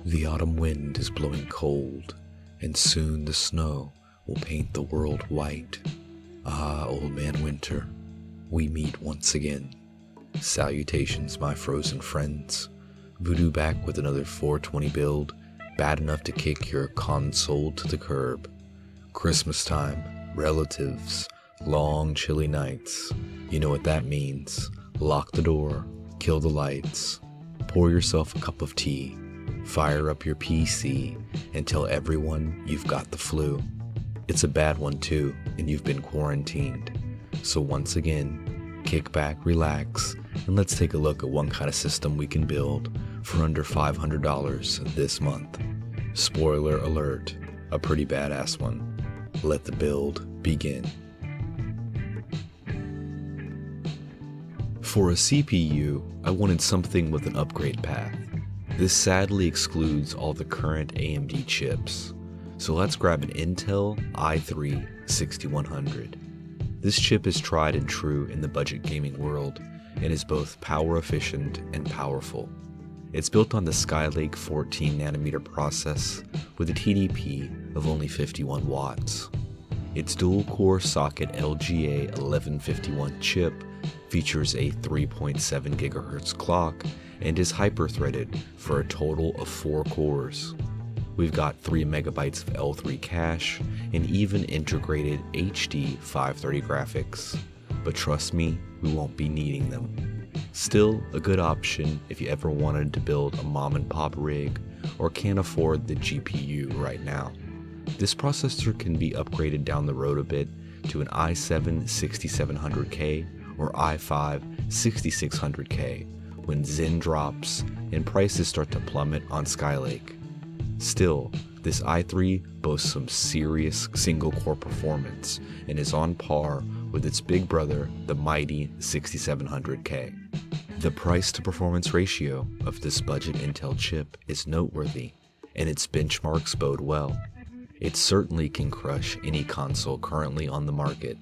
The autumn wind is blowing cold, and soon the snow will paint the world white. Ah, old man winter, we meet once again. Salutations, my frozen friends. Voodoo back with another 420 build, bad enough to kick your console to the curb. Christmas time, relatives, long chilly nights. You know what that means. Lock the door, kill the lights, pour yourself a cup of tea, fire up your PC, and tell everyone you've got the flu. It's a bad one too, and you've been quarantined. So once again, kick back, relax, and let's take a look at one kind of system we can build for under $500 this month. Spoiler alert, a pretty badass one. Let the build begin. For a CPU, I wanted something with an upgrade path. This sadly excludes all the current AMD chips. So let's grab an Intel i3 6100. This chip is tried and true in the budget gaming world and is both power efficient and powerful. It's built on the Skylake 14nm process with a TDP of only 51 watts. Its dual-core socket LGA 1151 chip features a 3.7 GHz clock and is hyper-threaded for a total of 4 cores. We've got 3 MB of L3 cache and even integrated HD 530 graphics. But trust me, we won't be needing them. Still a good option if you ever wanted to build a mom and pop rig or can't afford the GPU right now. This processor can be upgraded down the road a bit to an i7 6700K or i5 6600K when Zen drops and prices start to plummet on Skylake. Still, this i3 boasts some serious single-core performance and is on par with its big brother, the mighty 6700K. The price-to-performance ratio of this budget Intel chip is noteworthy, and its benchmarks bode well. It certainly can crush any console currently on the market.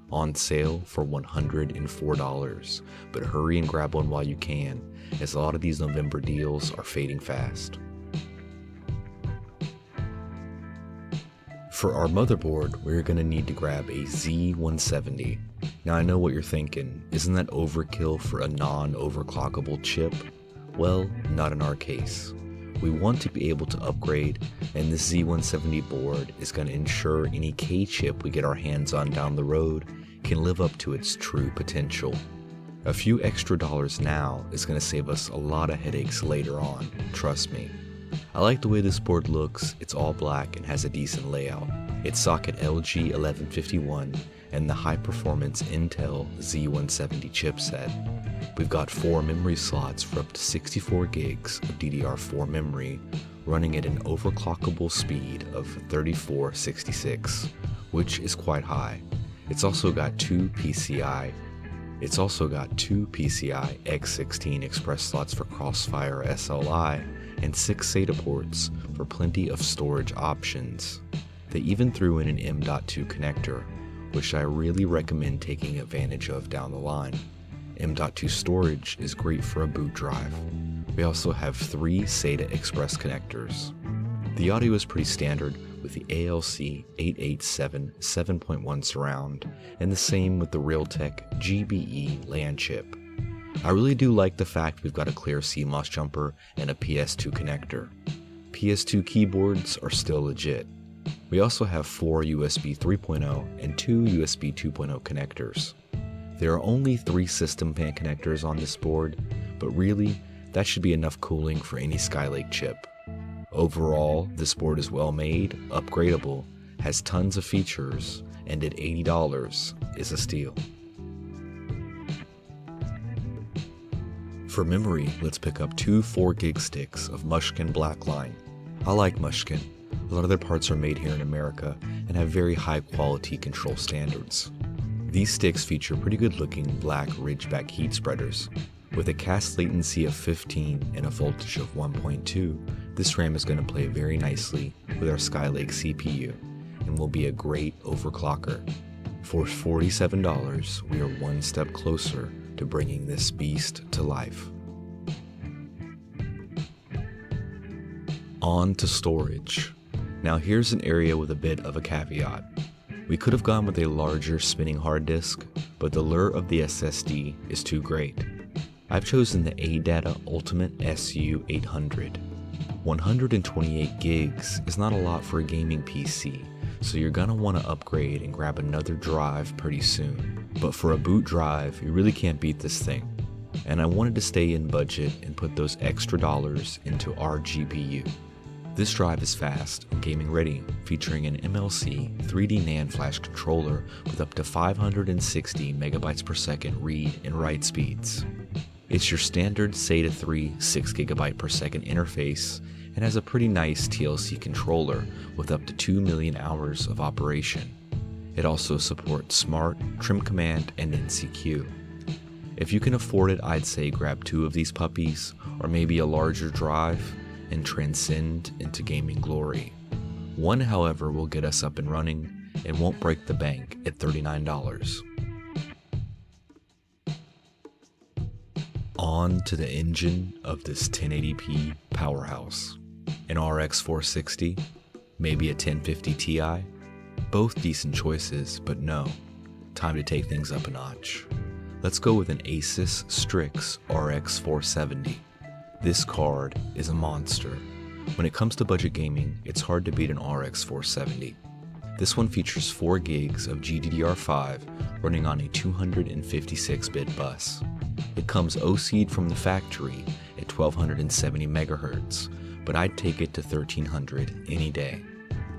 On sale for $104, but hurry and grab one while you can, as a lot of these November deals are fading fast. For our motherboard, we're going to need to grab a Z170. Now I know what you're thinking, isn't that overkill for a non-overclockable chip? Well, not in our case. We want to be able to upgrade, and this Z170 board is going to ensure any K-chip we get our hands on down the road can live up to its true potential. A few extra dollars now is going to save us a lot of headaches later on, trust me. I like the way this board looks. It's all black and has a decent layout. It's socket LG 1151 and the high-performance Intel Z170 chipset. We've got 4 memory slots for up to 64 gigs of DDR4 memory, running at an overclockable speed of 3466, which is quite high. It's also got two PCI X16 express slots for Crossfire SLI and 6 SATA ports for plenty of storage options. They even threw in an M.2 connector, which I really recommend taking advantage of down the line. M.2 storage is great for a boot drive. We also have 3 SATA Express connectors. The audio is pretty standard with the ALC 887 7.1 surround, and the same with the Realtek GBE LAN chip. I really do like the fact we've got a clear CMOS jumper and a PS2 connector. PS2 keyboards are still legit. We also have 4 USB 3.0 and 2 USB 2.0 connectors. There are only 3 system fan connectors on this board, but really, that should be enough cooling for any Skylake chip. Overall, this board is well made, upgradable, has tons of features, and at $80 is a steal. For memory, let's pick up 2 4GB sticks of Mushkin Blackline. I like Mushkin. A lot of their parts are made here in America and have very high quality control standards. These sticks feature pretty good looking black Ridgeback heat spreaders. With a cast latency of 15 and a voltage of 1.2, this RAM is going to play very nicely with our Skylake CPU and will be a great overclocker. For $47, we are one step closer to bringing this beast to life. On to storage. Now here's an area with a bit of a caveat. We could have gone with a larger spinning hard disk, but the lure of the SSD is too great. I've chosen the ADATA Ultimate SU800. 128 gigs is not a lot for a gaming PC, so you're gonna want to upgrade and grab another drive pretty soon. But for a boot drive, you really can't beat this thing. And I wanted to stay in budget and put those extra dollars into our GPU. This drive is fast and gaming ready, featuring an MLC 3D NAND flash controller with up to 560 megabytes per second read and write speeds. It's your standard SATA 3 6GB per second interface and has a pretty nice TLC controller with up to 2 million hours of operation. It also supports Smart, Trim Command, and NCIX. If you can afford it, I'd say grab 2 of these puppies, or maybe a larger drive, and transcend into gaming glory. One, however, will get us up and running and won't break the bank at $39. On to the engine of this 1080p powerhouse. An RX 460, maybe a 1050 Ti. Both decent choices, but no, time to take things up a notch. Let's go with an Asus STRIX RX 470. This card is a monster. When it comes to budget gaming, it's hard to beat an RX 470. This one features 4 gigs of GDDR5 running on a 256-bit bus. It comes OC'd from the factory at 1270 MHz, but I'd take it to 1300 any day.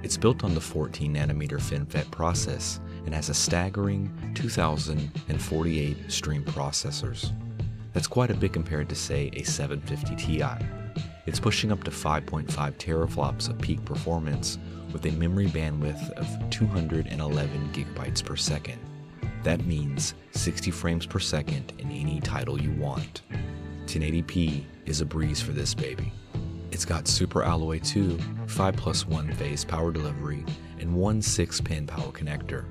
It's built on the 14nm FinFET process and has a staggering 2048 stream processors. That's quite a bit compared to, say, a 750 Ti. It's pushing up to 5.5 teraflops of peak performance with a memory bandwidth of 211 gigabytes per second. That means 60 frames per second in any title you want. 1080p is a breeze for this baby. It's got Super Alloy 2, 5+1 phase power delivery, and one 6-pin power connector.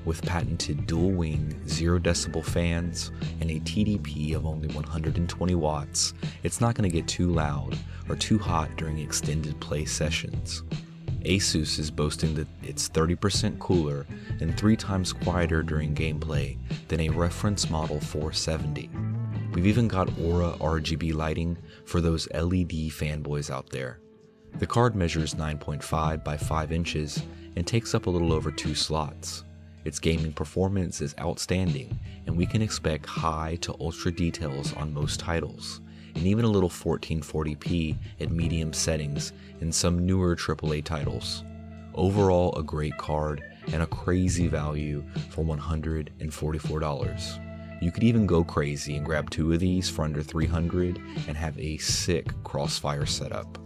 With patented dual-wing 0 decibel fans and a TDP of only 120 watts, it's not going to get too loud or too hot during extended play sessions. Asus is boasting that it's 30% cooler and 3 times quieter during gameplay than a reference model 470. We've even got Aura RGB lighting for those LED fanboys out there. The card measures 9.5 by 5 inches and takes up a little over 2 slots. Its gaming performance is outstanding, and we can expect high to ultra details on most titles, and even a little 1440p at medium settings in some newer AAA titles. Overall, a great card and a crazy value for $144. You could even go crazy and grab 2 of these for under $300 and have a sick Crossfire setup.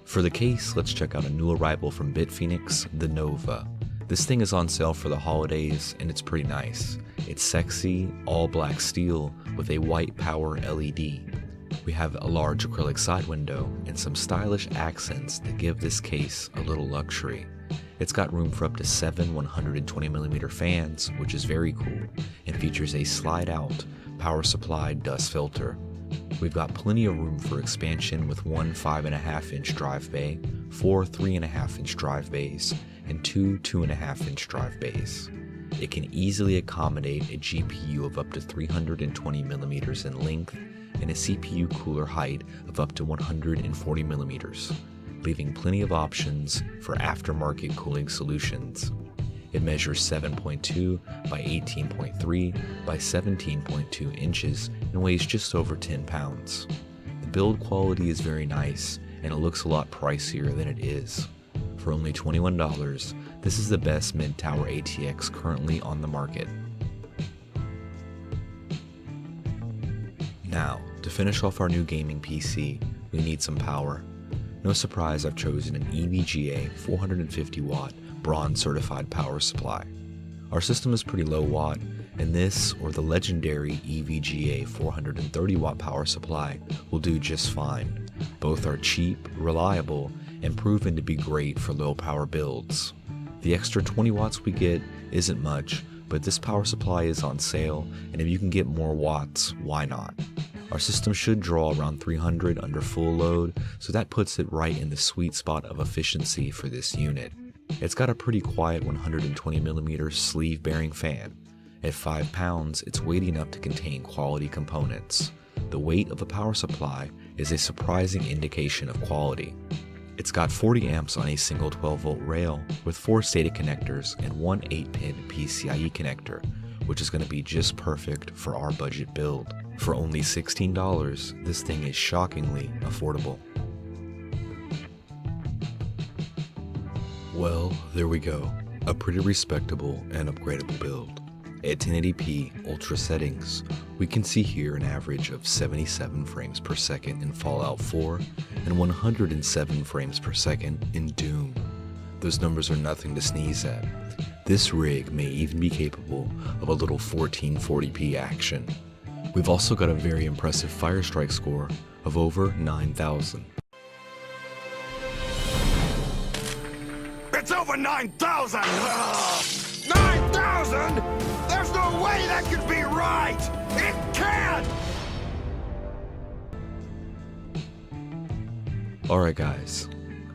For the case, let's check out a new arrival from BitFenix, the Nova. This thing is on sale for the holidays and it's pretty nice. It's sexy, all black steel with a white power LED. We have a large acrylic side window and some stylish accents that give this case a little luxury. It's got room for up to 7 120mm fans, which is very cool, and features a slide-out power supply dust filter. We've got plenty of room for expansion with one 5.5-inch drive bay, 4 3.5-inch drive bays, and 2 2.5-inch drive bays. It can easily accommodate a GPU of up to 320mm in length and a CPU cooler height of up to 140mm, leaving plenty of options for aftermarket cooling solutions. It measures 7.2 by 18.3 by 17.2 inches and weighs just over 10 pounds. The build quality is very nice and it looks a lot pricier than it is. For only $21, this is the best mid-tower ATX currently on the market. Now, to finish off our new gaming PC, we need some power. No surprise, I've chosen an EVGA 450 watt bronze certified power supply. Our system is pretty low watt, and this or the legendary EVGA 430 watt power supply will do just fine. Both are cheap, reliable, and proven to be great for low power builds. The extra 20 watts we get isn't much, but this power supply is on sale, and if you can get more watts, why not? Our system should draw around 300 under full load, so that puts it right in the sweet spot of efficiency for this unit. It's got a pretty quiet 120mm sleeve bearing fan. At 5 pounds, it's weighty enough to contain quality components. The weight of a power supply is a surprising indication of quality. It's got 40 amps on a single 12-volt rail with 4 SATA connectors and one 8-pin PCIe connector, which is going to be just perfect for our budget build. For only $16, this thing is shockingly affordable. Well, there we go. A pretty respectable and upgradable build. At 1080p ultra settings, we can see here an average of 77 frames per second in Fallout 4 and 107 frames per second in Doom. Those numbers are nothing to sneeze at. This rig may even be capable of a little 1440p action. We've also got a very impressive Firestrike score of over 9,000. It's over 9,000! 9,000?! There's no way that could be right! It can't! Alright guys,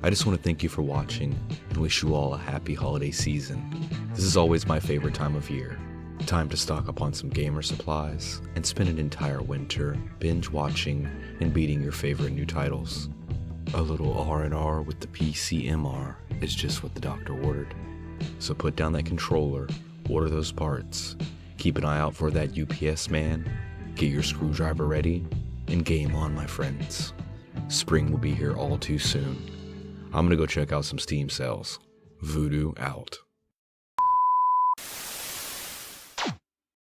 I just want to thank you for watching and wish you all a happy holiday season. This is always my favorite time of year. Time to stock up on some gamer supplies and spend an entire winter binge watching and beating your favorite new titles. A little R&R with the PCMR is just what the doctor ordered. So put down that controller, order those parts, keep an eye out for that UPS man, get your screwdriver ready, and game on, my friends. Spring will be here all too soon. I'm gonna go check out some Steam sales. Voodoo out.